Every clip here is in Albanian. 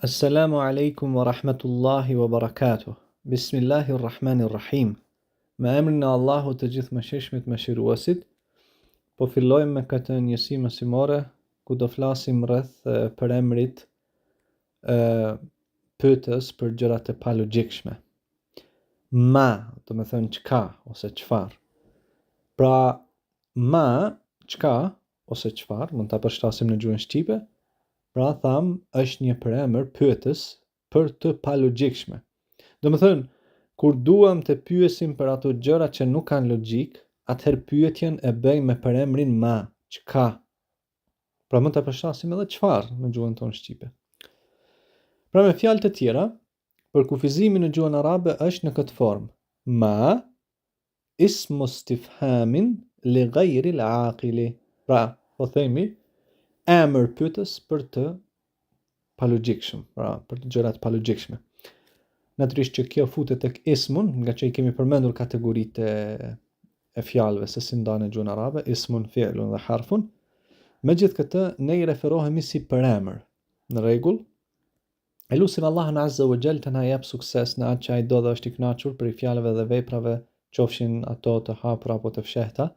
Assalamu alaikum wa rahmatullahi wa barakatuh. Bismillahirrahmanirrahim. Me emrin e Allahut të gjithë mëshirshmit mëshiruesit, po fillojmë me këtë njësi mësimore ku do flasim rreth përemrit pyetës për gjërat e palogjikshme. Ma, do të thënë çka ose çfarë. Pra, ma, çka ose çfarë, mund ta përshtasim në gjuhën shqipe. Pra tham, është një përemër pyetës për të palogjikshme. Do të thënë, kur duam të pyesim për ato gjëra që nuk kanë logjik, atëherë pyetjen e bëjmë me përemrin ma, çka. Pra mund ta përshtasim edhe çfarë në gjuhën tonë shqipe. Pra me fjalë të tjera, për kufizimin në gjuhën arabe është në këtë formë. Ma, ismu istifhamin li ghayri al-aqili. Pra, po themi emër pyetës për të palogjikshëm, pra për të gjërat palogjikshme. Natyrisht që kjo futet tek ismun, nga që i kemi përmendur kategoritë e fjalëve se si ndahen në gjuhën arabe, ismun, fi'lun dhe harfun. Megjithatë, ne i referohemi si përemër. Në rregull? Elusim Allahun Azza wa Jall të na jap sukses në atë që ai do dhe është i kënaqur për fjalëve dhe veprave, qofshin ato të hapura apo të fshehta.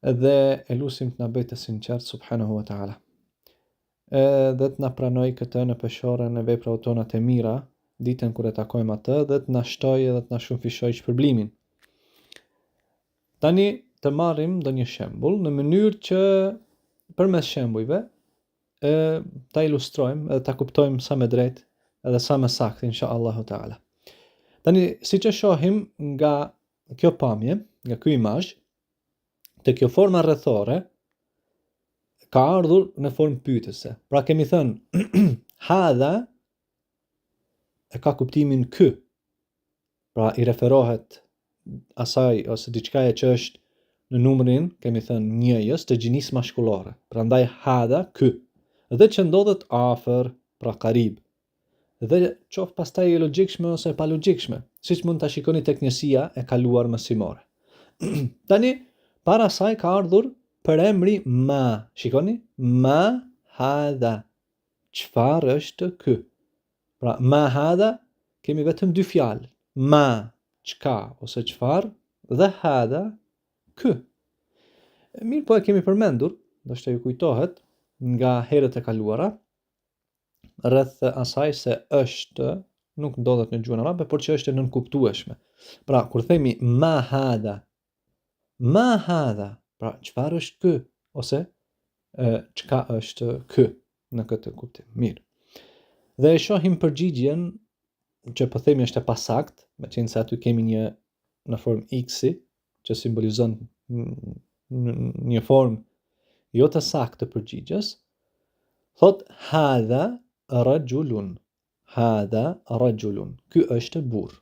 Dhe elusim të na bëjë të sinqert subhanahu wa ta'ala. Dhe të na pranoj këtë në peshorën e veprave tona të mira, ditën kur e takojmë atë, dhe të na shtojë dhe të na shumëfishojë shpërblimin. Tani të marrim ndonjë shembull në mënyrë që përmes shembujve ta ilustrojmë edhe ta kuptojmë sa më drejt edhe sa më saktë inshallahu ta'ala. Tani siç e shohim nga kjo pamje, nga ky imazh, te kjo forma rrethore ka ardhur në formë pyetëse. Pra kemi thënë hadha e ka kuptimin ky. Pra i referohet asaj ose diçkaje që është në numrin, kemi thënë njëjës të gjinisë mashkullore. Prandaj hadha ky. Dhe që ndodhet afër, pra qarib. Dhe qoftë pastaj e logjikshme ose e palogjikshme, siç mund ta shikoni tek njësia e kaluar mësimore. Tani para saj ka ardhur përemri ma. Shikoni? Ma hadha. Çfarë është ky? Pra ma hadha kemi vetëm dy fjalë. Ma, çka ose çfarë, dhe hadha, ky. Mirë po e kemi përmendur, ndoshta ju kujtohet nga herët e kaluara, rreth asaj se është nuk ndodhet në gjuhën arabe, por që është e nënkuptueshme. Pra kur themi ma hadha, pra çfarë është ky ose çka është ky në këtë kuptim. Mirë. Dhe e shohim përgjigjen që po themi është e pasakt, meqense aty kemi një në formë x-i që simbolizon një formë jo të saktë të përgjigjes. Thot hadha rajulun. Hadha rajulun. Ky është burr.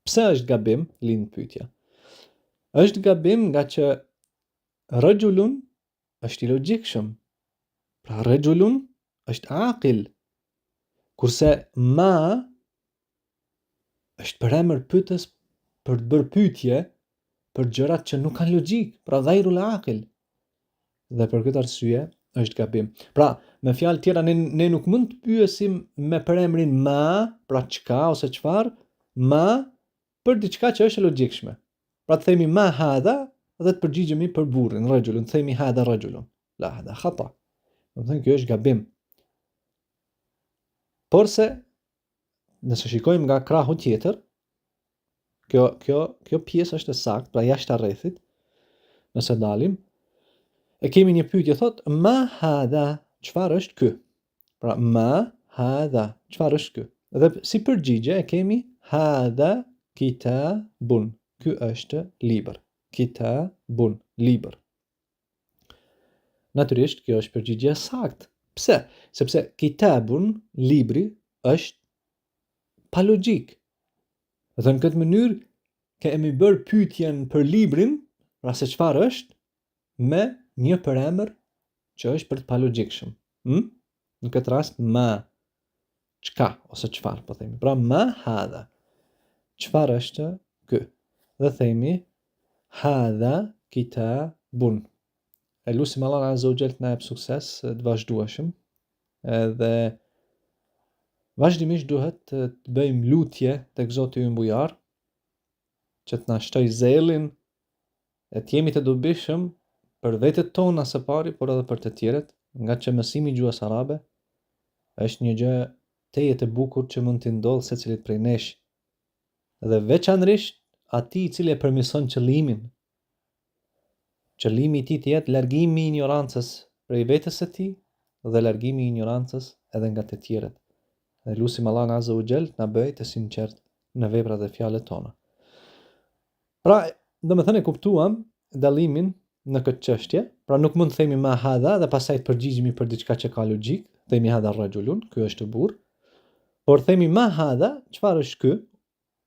Pse është gabim? Lind pyetja. Është gabim nga që rajulun është i logjikshëm. Pra rajulun është aqil. Kurse ma është përemër pyetës për të bërë pyetje për gjërat që nuk kanë logjik, pra ghayrul aqil. Dhe për këtë arsye është gabim. Pra, me fjalë tjera ne nuk mund të pyesim me përemrin ma, pra çka ose çfarë, ma për diçka që është e logjikshme. Pra të themi ma hadha dhe të përgjigjemi për burrin, rajulun, të themi hadha rajulun. La hadha khata. Do të thënë kjo është gabim. Porse nëse shikojmë nga krahu tjetër, kjo pjesë është e saktë, pra jashtë rrethit. Nëse dalim, e kemi një pyetje thot ma hadha, çfarë është ky? Pra ma hadha, çfarë është ky? Dhe si përgjigje e kemi hadha kitabun. Ky është libër. Kitabun, libër. Natyrisht kjo është përgjigje saktë. Pse? Sepse kitabun, libri, është palogjik. Dhe në këtë mënyrë kemi bërë pyetjen për librin, pra se çfarë është, me një përemër që është për të palogjikshëm. Në këtë rast ma, çka ose çfarë po themi. Pra ma hadha. Çfarë është ky? Dhe themi hadha kitabun. Elusim Allah Azza wa Jall të na jap sukses të vazhdueshëm Edhe vazhdimisht duhet të bëjmë lutje tek Zoti ynë bujar, që të na shtoj zelin e të jemi të dobishëm për vetët tona së pari, por edhe për të tjerët, nga që mësimi i gjuhës arabe është një gjë tejet e bukur që mund t'i ndodhë secilit prej nesh, dhe veçanërisht atij i cili e përmirëson qëllimin. Qëllimi i tij të jetë largimi i ignorancës prej vetes së tij dhe largimi i ignorancës edhe nga të tjerët. Dhe lutim Allahun Azza wa Jall të na bëjë të sinqert në veprat dhe fjalët tona. Pra, domethënë e kuptuam dallimin në këtë çështje, pra nuk mund të themi ma hadha dhe pastaj të përgjigjemi për diçka që ka logjik, themi hadha rajulun, ky është burr, por themi ma hadha, çfarë është ky?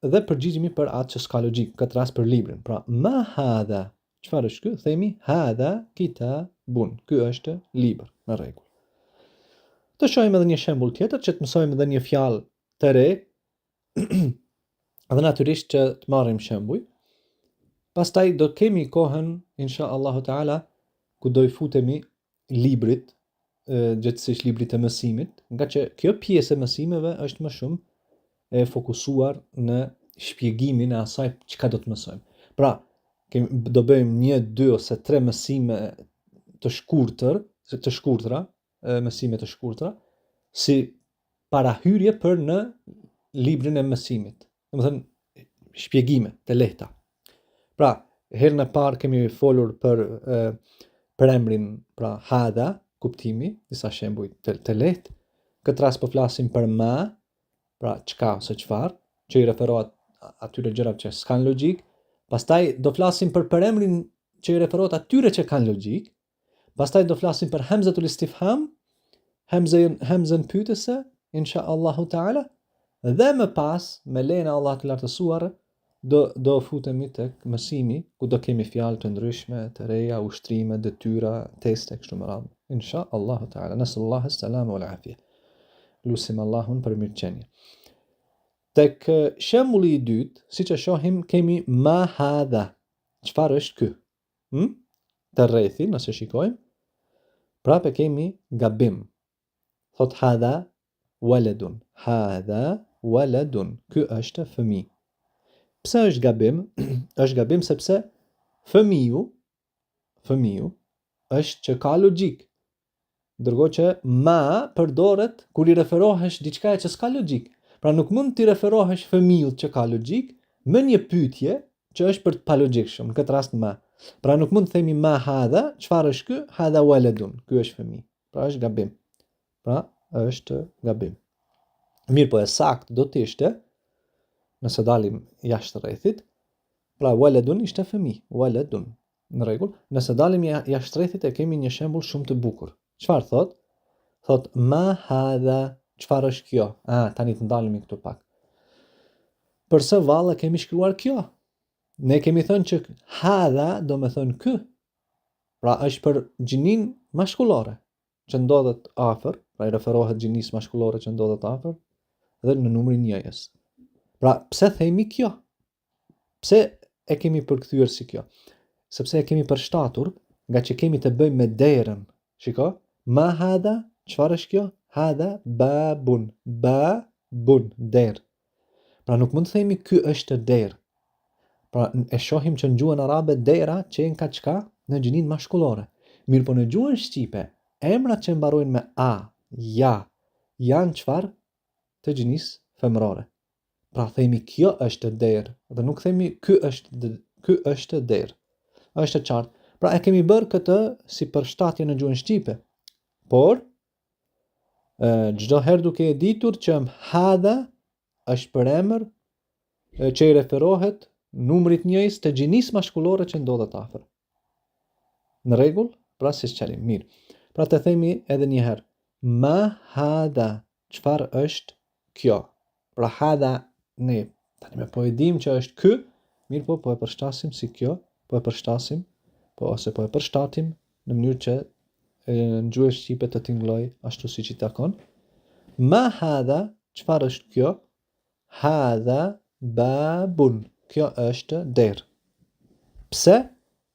Dhe përgjigjemi për atë që s'ka logjik, këtë rast për librin. Pra, ma hadha, çfarë është ky? Themi hadha kitabun, ky është libër, në rregull. Të shohim edhe një shembull tjetër që të mësojmë edhe një fjalë të re, dhe natyrisht që të marrim shembuj. Pastaj do kemi kohën, insha Allahu Taala, ku do I futemi librit, gjithsesi librit të mësimit, nga që kjo pjesë e mësimeve është më shumë e fokusuar në shpjegimin e asaj çka do të mësojmë. Pra, do bëjmë 1, 2 ose 3 mësime të shkurtra, mësime të shkurtra, si parahyrje për në librin e mësimit. Domethënë shpjegime të lehta. Pra, herën e parë kemi folur për emrin, pra hadha, kuptimi, disa shembuj të lehtë. Këtë rast po flasim për ma, pra çka ose çfarë, që I referohet atyre gjërave që s'kan logjik. Pastaj do flasim për emrin që I referohet atyre që kanë logjik. Pastaj do flasim për hamzatul istifham, hamzën pyetëse, insha Allahu Taala, dhe më pas, me lejen e Allahut të lartësuar, do futemi tek mësimi, ku do kemi fjalë të ndryshme, të reja, ushtrime, detyra, teste kështu me radhë. Insha Allahu Taala. Nasallahu as-salama wal afia. Lutim Allahun për mirëqenie. Tek shembulli I dytë, siç e shohim, kemi ma hadha. Çfarë është ky? Të rrethi, nëse shikojmë, prapë kemi gabim. Thot hadha waladun. Hadha waladun. Ky është fëmijë. Pse është gabim? Është gabim sepse fëmiu është që ka logjik. Ndërkohë që ma përdoret kur I referohesh diçkaje që s'ka logjik. Pra nuk mund t'i referohesh fëmijut që ka logjik me një pyetje që është për të palogjikshëm, në këtë rast ma. Pra nuk mund të themi ma hadha, çfarë është ky? Hadha waladun. Ky është fëmijë. Pra është gabim. Mirë, po e saktë do të ishte, nëse dalim jashtë rrethit, pra waladun ishte fëmijë, waladun. Në rregull, nëse dalim jashtë rrethit e kemi një shembull shumë të bukur. Çfarë thot? Thot ma hadha, çfarë është kjo? Tani të ndalemi këtu pak. Përse vallë kemi shkruar kjo? Ne kemi thënë që hadha do me thënë ky. Pra është për gjinin mashkullore që ndodhet afër, pra I referohet gjinisë mashkullore që ndodhet afër dhe në numrin 1-jes. Pra pse themi kjo? Pse e kemi përkthyer si kjo? Sepse e kemi përshtatur nga që kemi të bëjmë me derën. Shiko, ma hadha, çfarë është kjo? Hadha babun, der. Pra nuk mund të themi ky është der. Pra e shohim që në gjuhën arabe dera qenë ka çka? Në gjinin mashkullore. Mirë po në gjuhën shqipe, emrat që mbarojnë me a, ja, janë çfarë? Të gjinisë femërore. Pra themi kjo është der, dhe nuk themi ky është der. Është qartë. Pra e kemi bërë këtë si përshtatje në gjuhën shqipe. Por çdo herë duke e ditur që hadha është për emër që I referohet numrit 1 të gjinisë mashkullore që ndodhet afër. Në rregull? Pra si sqarim. Mirë. Pra të themi edhe një herë. Ma hadha. Çfarë është kjo? Pra hadha ne tani me po e dim që është ky, mirë po e përshtasim si kjo, po e përshtatim në mënyrë që në gjuhën shqipe të tingëlloj ashtu siç I takon. Ma hadha, çfarë është kjo? Hadha babun. Kjo është der. Pse?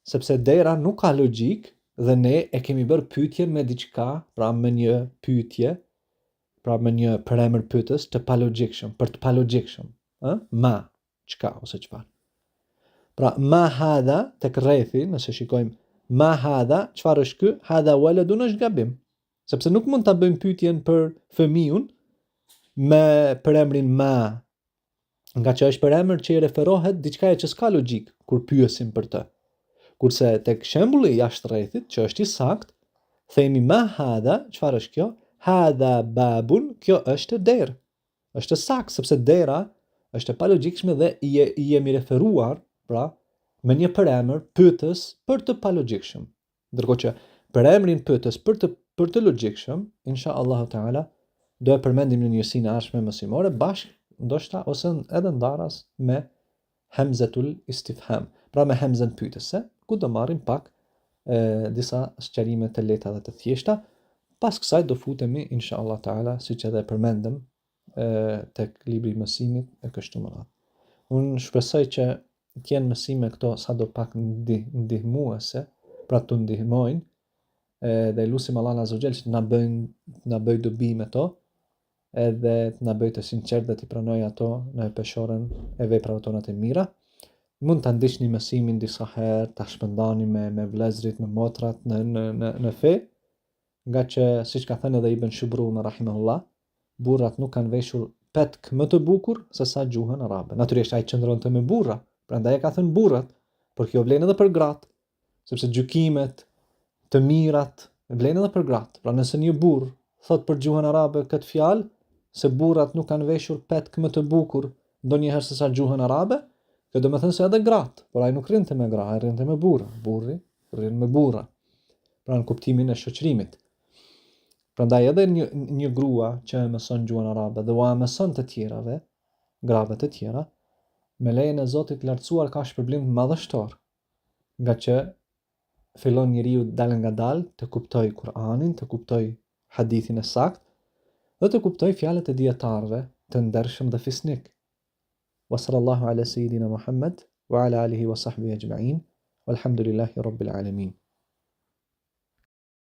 Sepse dera nuk ka logjik dhe ne e kemi bërë pyetjen me diçka, pra me një pyetje pra me një përemër pyetës të palogjikshëm, për të palogjikshëm, ma, çka ose çfarë. Pra ma hadha tek rrethi, nëse shikojmë ma hadha, çfarë është ky? Hadha waladun është gabim. Sepse nuk mund ta bëjmë pyetjen për fëmijën me përemrin ma, nga që është përemër që i referohet diçkaje që s'ka logjik kur pyesim për të. Kurse tek shembulli jashtë rrethit, që është i saktë, themi ma hadha, çfarë është kjo? Hadha babun, kjo është derë. Është saktë sepse dera është e palogjikshme dhe i jemi referuar, pra, me një përemër pyetës për të palogjikshëm. Ndërkohë që përemrin pyetës për të logjikshëm, inshallah taala, do e përmendim në njësinë e ardhshme mësimore bashkë ndoshta ose edhe ndaras me hemzetul istifham, pra me hemzen pyetëse, ku do marrim pak disa sqarime të lehta dhe të thjeshta. Pas kësaj do futemi inshallah taala, siç edhe përmendëm tek libri i mësimit e kështu me radhë. Unë shpresoj që të jenë mësime këto sadopak ndihmuese, pra të ndihmojnë dhe lutim Allahun azza wa jall që na bëj dobi me to, edhe të na bëj të sinqert dhe të pranoj ato në peshorën e veprave tona të mira. Mund ta ndiqni mësimin disa herë, ta shpërndani me vëllezërit, me motrat në fe, nga që siç ka thënë edhe Ibn Shubrun rahimahullah, burrat nuk kanë veshur petk më të bukur se sa gjuhën arabe. Natyrisht ai qëndronte me burra, prandaj e ka thënë burrat, por kjo vlen edhe për gratë, sepse gjykimet të mirat vlen edhe për gratë. Pra nëse një burr thot për gjuhën arabe këtë fjalë, se burrat nuk kanë veshur petk më të bukur ndonjëherë se sa gjuhën arabe, kjo do të thënë se edhe gratë, por ai nuk rrinte me gra, ai rrinte me burra, burri rrin me burra. Pra në kuptimin e shoqërimit. Prandaj edhe një grua që mëson gjuhën arabe dhe ua mëson të tjerave, grave të tjera, me lejen e Zotit lartësuar ka shpërblim madhështor, nga që fillon njeriu dal nga dal të kuptoj Kur'anin, të kuptoj hadithin e saktë dhe të kuptoj fjalët e dietarëve të ndershëm dhe fisnik. Wa sallallahu ala sayidina Muhammad wa ala alihi wa sahbihi ajma'in, walhamdulillahi rabbil alamin.